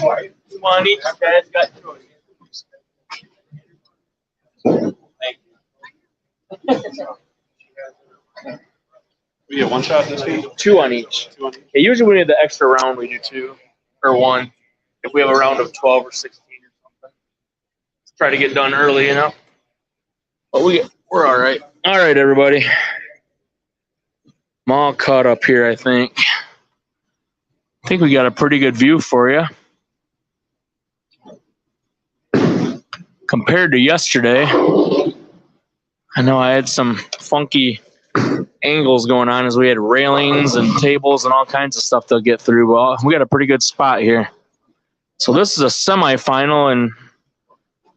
Two on each. Chad's got two. Thank you. We get one shot this week? Two on each. Yeah, usually when we do the extra round, we do two or one. If we have a round of 12 or 16 or something. Let's try to get done early, you know. But we're all right. All right, everybody. I'm all caught up here, I think. I think we got a pretty good view for you. Compared to yesterday, I know I had some funky angles going on as we had railings and tables and all kinds of stuff to get through. Well, we got a pretty good spot here. So this is a semifinal in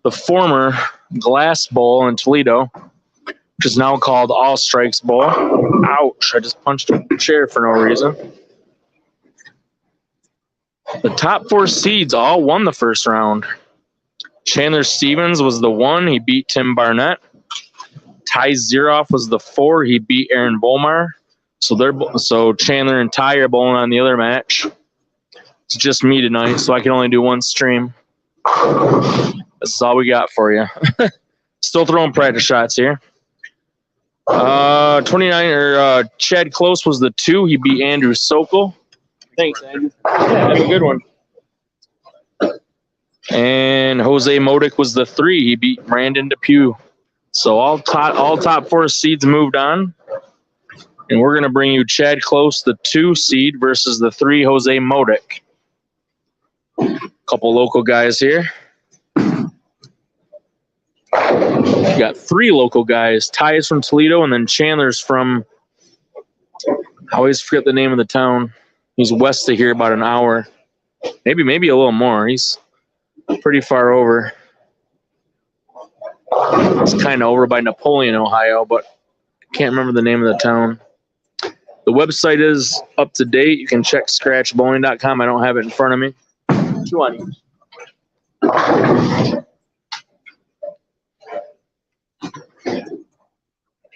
the former Glass Bowl in Toledo, which is now called All Strikes Bowl. Ouch, I just punched a chair for no reason. The top four seeds all won the first round. Chandler Stevens was the 1. He beat Tim Barnett. Ty Zeroff was the 4. He beat Aaron Volmar. So Chandler and Ty are bowling on the other match. It's just me tonight, so I can only do one stream. This is all we got for you. Still throwing practice shots here. 29 Chad Close was the 2. He beat Andrew Sokol. Thanks, Andrew. Yeah, have a good one. And Jose Modic was the 3. He beat Brandon Depew. So all top four seeds moved on. And we're going to bring you Chad Close, the 2 seed, versus the 3, Jose Modic. Couple local guys here. We got 3 local guys. Ty is from Toledo, and then Chandler's from, I always forget the name of the town. He's west of here about an hour. Maybe a little more. He's pretty far over. It's kind of over by Napoleon, Ohio, but I can't remember the name of the town. The website is up to date. You can check scratchbowling.com. I don't have it in front of me. 2 on each.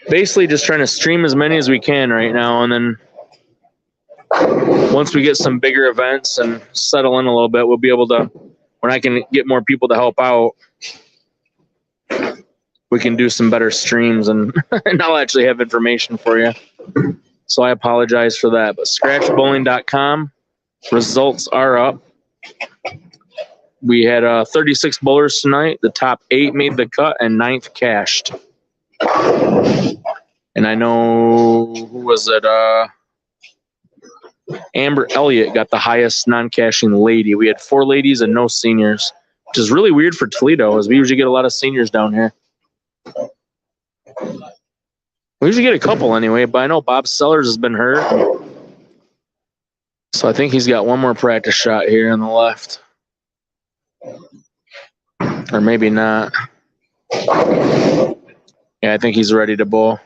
Basically just trying to stream as many as we can right now, and then once we get some bigger events and settle in a little bit, we'll be able to, when I can get more people to help out, we can do some better streams and, and I'll actually have information for you. So I apologize for that. But scratchbowling.com, results are up. We had 36 bowlers tonight. The top 8 made the cut and 9th cashed. And I know, who was it? Amber Elliott got the highest non-cashing lady. We had 4 ladies and no seniors, which is really weird for Toledo, as we usually get a lot of seniors down here. We usually get a couple anyway, but I know Bob Sellers has been hurt. So I think he's got one more practice shot here on the left. Or maybe not. Yeah, I think he's ready to bowl.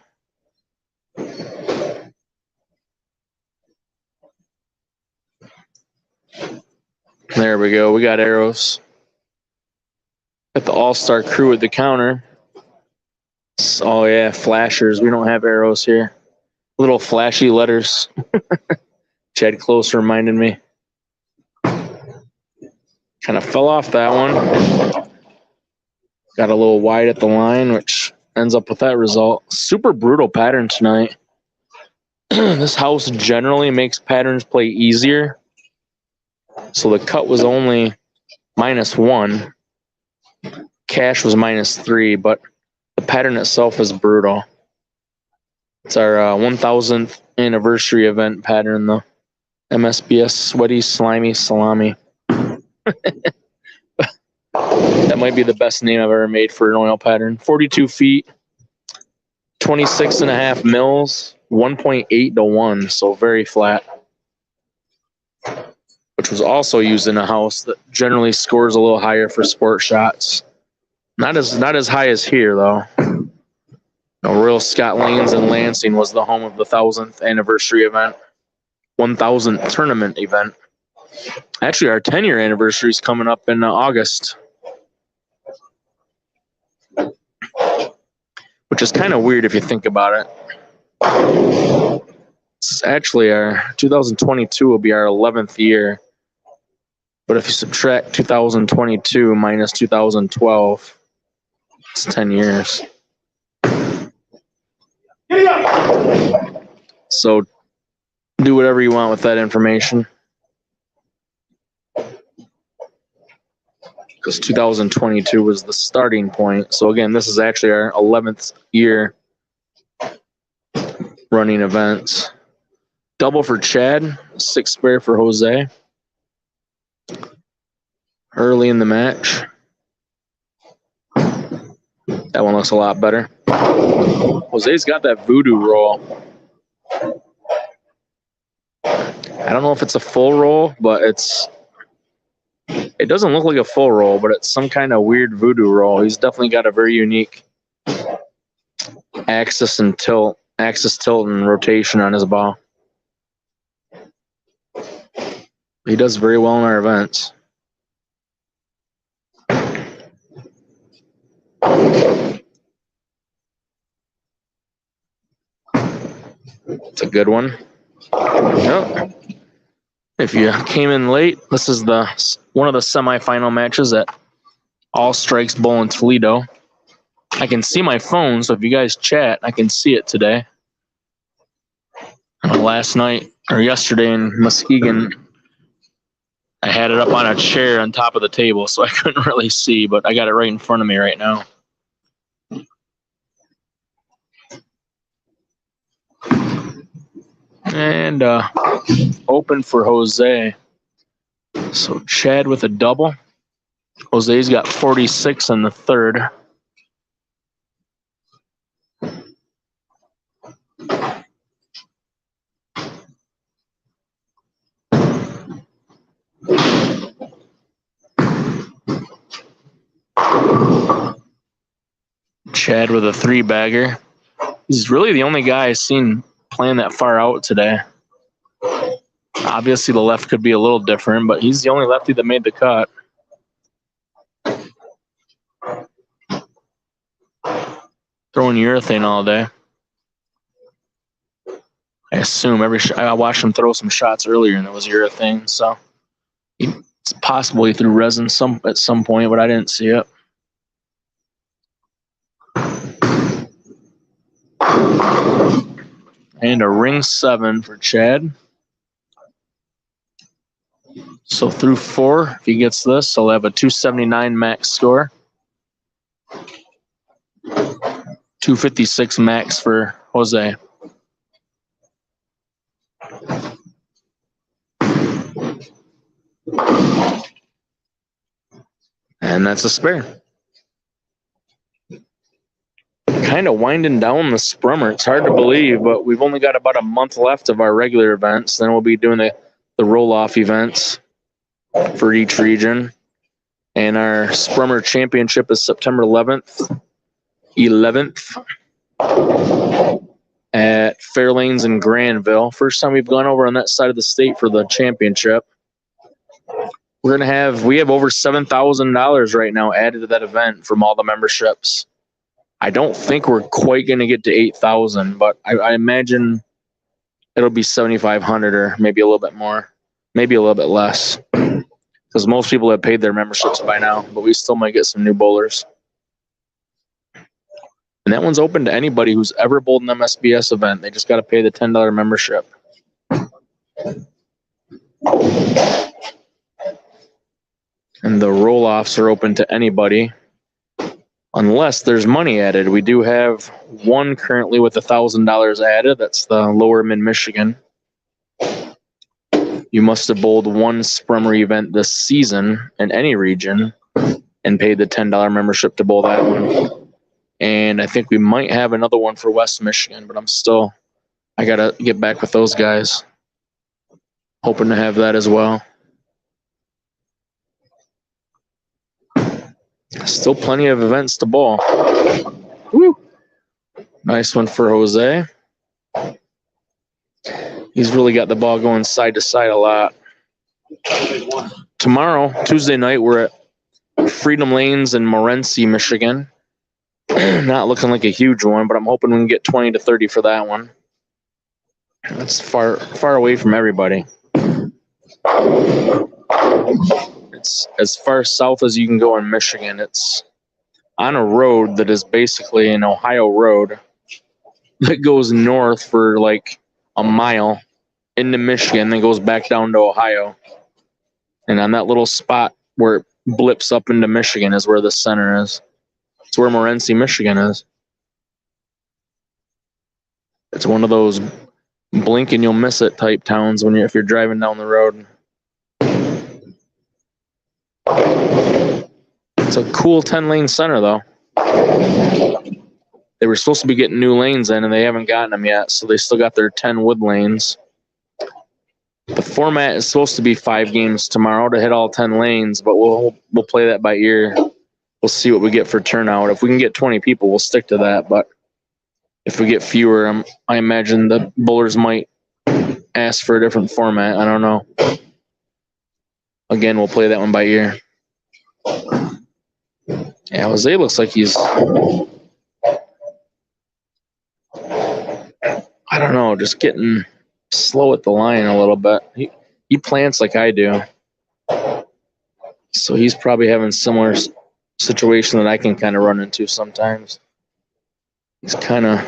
There we go. We got arrows. Got the all-star crew at the counter. Oh, yeah, flashers. We don't have arrows here. Little flashy letters. Chad Close reminded me. Kind of fell off that one. Got a little wide at the line, which ends up with that result. Super brutal pattern tonight. This house generally makes patterns play easier. So the cut was only -1. Cash was -3, but the pattern itself is brutal. It's our 1000th anniversary event pattern, the MSBS Sweaty Slimy Salami. That might be the best name I've ever made for an oil pattern. 42 feet, 26.5 mils, 1.8 to 1, so very flat. Which was also used in a house that generally scores a little higher for sport shots. Not as high as here, though. Royal Scott Lanes in Lansing was the home of the 1000th anniversary event, 1000th tournament event. Actually, our 10-year anniversary is coming up in August, which is kind of weird if you think about it. It's actually our 2022 will be our 11th year, But if you subtract 2022 minus 2012, it's 10 years. So do whatever you want with that information. Because 2022 was the starting point. So again, this is actually our 11th year running events. Double for Chad, 6 spare for Jose. Early in the match. That one looks a lot better. Jose's got that voodoo roll. I don't know if it's a full roll, but it doesn't look like a full roll, but it's some kind of weird voodoo roll. He's definitely got a very unique axis, tilt, and rotation on his ball. He does very well in our events. It's a good one. Yep. If you came in late, this is one of the semifinal matches at All Strikes Bowl in Toledo. I can see my phone, so if you guys chat, I can see it today. Last night or yesterday in Muskegon, I had it up on a chair on top of the table, so I couldn't really see, but I got it right in front of me right now. And open for Jose. So Chad with a double. Jose's got 46 in the third. Chad with a 3-bagger. He's really the only guy I've seen playing that far out today. Obviously, the left could be a little different, but he's the only lefty that made the cut. Throwing urethane all day. I assume I watched him throw some shots earlier, and it was urethane, so it's possible he threw resin at some point, but I didn't see it. And a ring 7 for Chad. So through 4, if he gets this, he'll have a 279 max score. 256 max for Jose. And that's a spare. Kind of winding down the Sprummer. It's hard to believe, but we've only got about a month left of our regular events. Then we'll be doing the roll-off events for each region. And our Sprummer Championship is September 11th at Fairlanes in Granville. First time we've gone over on that side of the state for the championship. We have over $7,000 right now added to that event from all the memberships. I don't think we're quite going to get to 8,000, but I imagine it'll be 7,500 or maybe a little bit more, maybe a little bit less, because most people have paid their memberships by now, but we still might get some new bowlers. And that one's open to anybody who's ever bowled an MSBS event. They just got to pay the $10 membership. And the roll-offs are open to anybody unless there's money added. We do have one currently with $1,000 added. That's the Lower Mid-Michigan. You must have bowled one Sprummer event this season in any region and paid the $10 membership to bowl that one. And I think we might have another one for West Michigan, but I got to get back with those guys. Hoping to have that as well. Still plenty of events to bowl. Woo! Nice one for Jose. He's really got the ball going side to side a lot. Tomorrow, Tuesday night, we're at Freedom Lanes in Morenci, Michigan. Not looking like a huge one, but I'm hoping we can get 20 to 30 for that one. That's far away from everybody. It's as far south as you can go in Michigan. It's on a road that is basically an Ohio road that goes north for like a mile into Michigan, then goes back down to Ohio. And on that little spot where it blips up into Michigan is where the center is. It's where Morenci, Michigan is. It's one of those blink and you'll miss it type towns if you're driving down the road. It's a cool 10-lane center, though. They were supposed to be getting new lanes in, and they haven't gotten them yet, so they still got their 10 wood lanes. The format is supposed to be 5 games tomorrow to hit all 10 lanes, but we'll play that by ear. We'll see what we get for turnout. If we can get 20 people, we'll stick to that, but if we get fewer, I imagine the bowlers might ask for a different format. I don't know. Again, we'll play that one by ear. Yeah, Jose looks like he's, I don't know, just getting slow at the line a little bit. He plants like I do. So he's probably having a similar situation that I can kind of run into sometimes. He's kind of,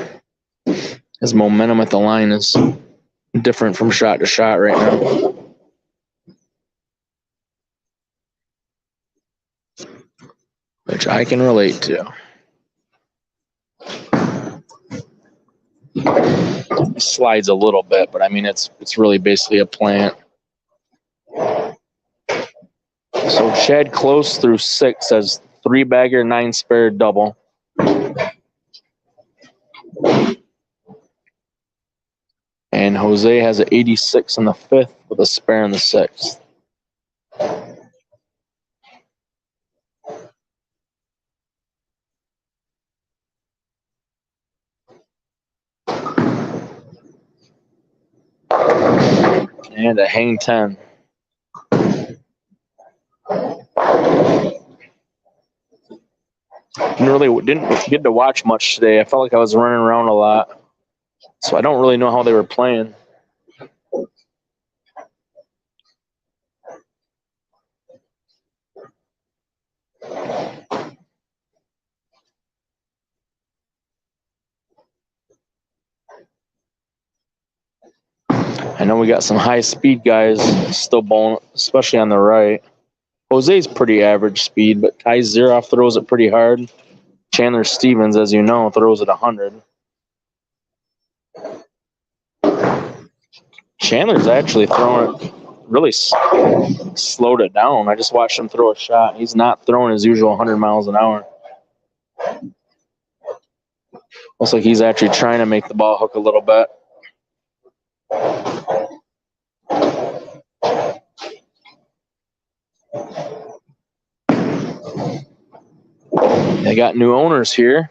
his momentum at the line is different from shot to shot right now. Which I can relate to. Slides a little bit, but I mean it's really basically a plant. So Chad Close through 6 as 3-bagger, 9-spare double. And Jose has an 86 in the 5th with a spare in the 6th. And a hang 10. Didn't get to watch much today. I felt like I was running around a lot. So I don't really know how they were playing. I know we got some high-speed guys still bowling, especially on the right. Jose's pretty average speed, but Ty Zeroff throws it pretty hard. Chandler Stevens, as you know, throws it 100. Chandler's actually throwing it really slowed it down. I just watched him throw a shot. He's not throwing his usual 100 miles an hour. Looks like he's actually trying to make the ball hook a little bit. They got new owners here.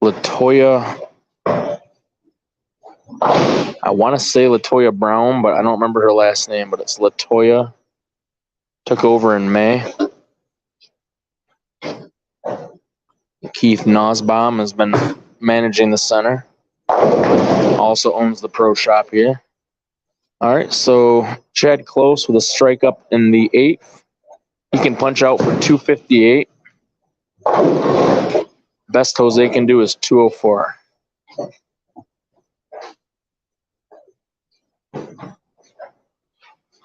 LaToya, I want to say LaToya Brown, but I don't remember her last name, but it's LaToya. Took over in May. Keith Nosbaum has been managing the center. Also owns the pro shop here. All right, so Chad Close with a strike up in the 8th. He can punch out for 258. Best Jose can do is 204.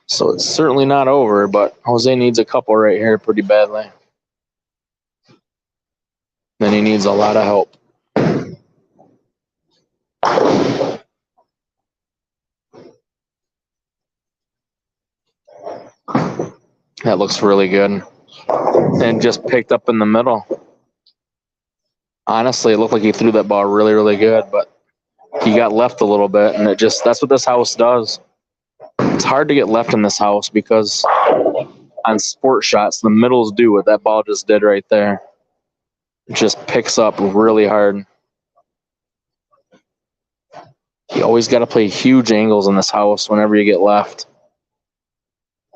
So it's certainly not over, but Jose needs a couple right here pretty badly. Then he needs a lot of help. That looks really good. And just picked up in the middle. Honestly, it looked like he threw that ball really, really good, but he got left a little bit, and that's what this house does. It's hard to get left in this house because on sport shots, the middles do what that ball just did right there. It just picks up really hard. You always got to play huge angles in this house whenever you get left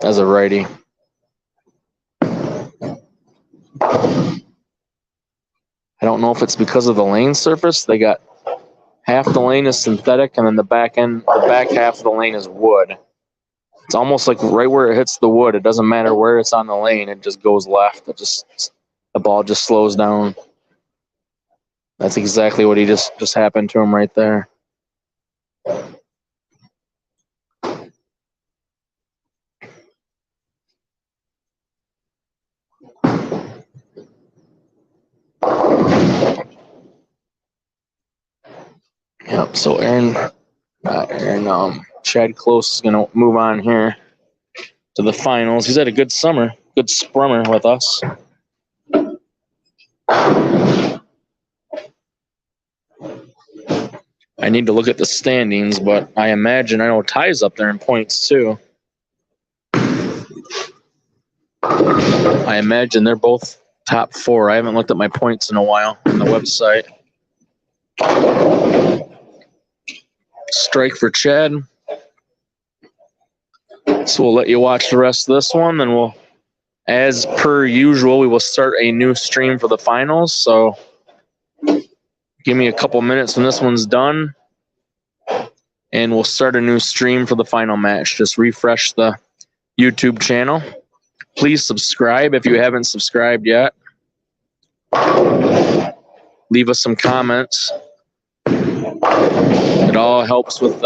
as a righty. I don't know if it's because of the lane surface. They got half the lane is synthetic, and then the back half of the lane is wood. It's almost like right where it hits the wood. It doesn't matter where it's on the lane. It just goes left. The ball just slows down. That's exactly what he just happened to him right there. Yep. So Chad Close is gonna move on here to the finals. He's had a good summer, good sprummer with us. I need to look at the standings, but I know Ty's up there in points too. I imagine they're both top 4. I haven't looked at my points in a while on the website. Strike for Chad. So we'll let you watch the rest of this one, then we'll, as per usual, we will start a new stream for the finals. So give me a couple minutes when this one's done, and we'll start a new stream for the final match. Just refresh the YouTube channel. Please subscribe if you haven't subscribed yet. Leave us some comments. It all helps with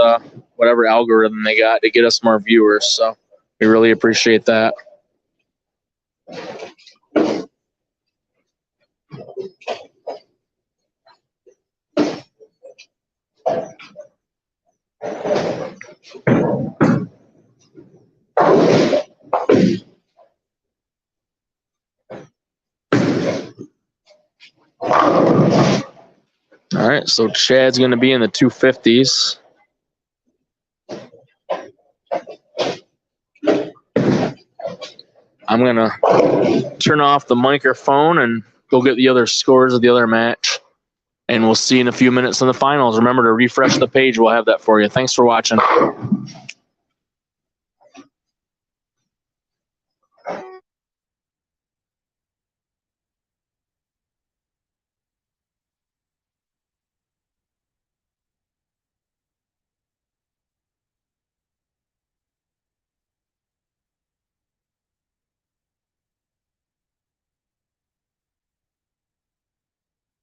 whatever algorithm they got to get us more viewers. So we really appreciate that. All right, so Chad's going to be in the 250s. I'm going to turn off the microphone and go get the other scores of the other match. And we'll see you in a few minutes in the finals. Remember to refresh the page. We'll have that for you. Thanks for watching.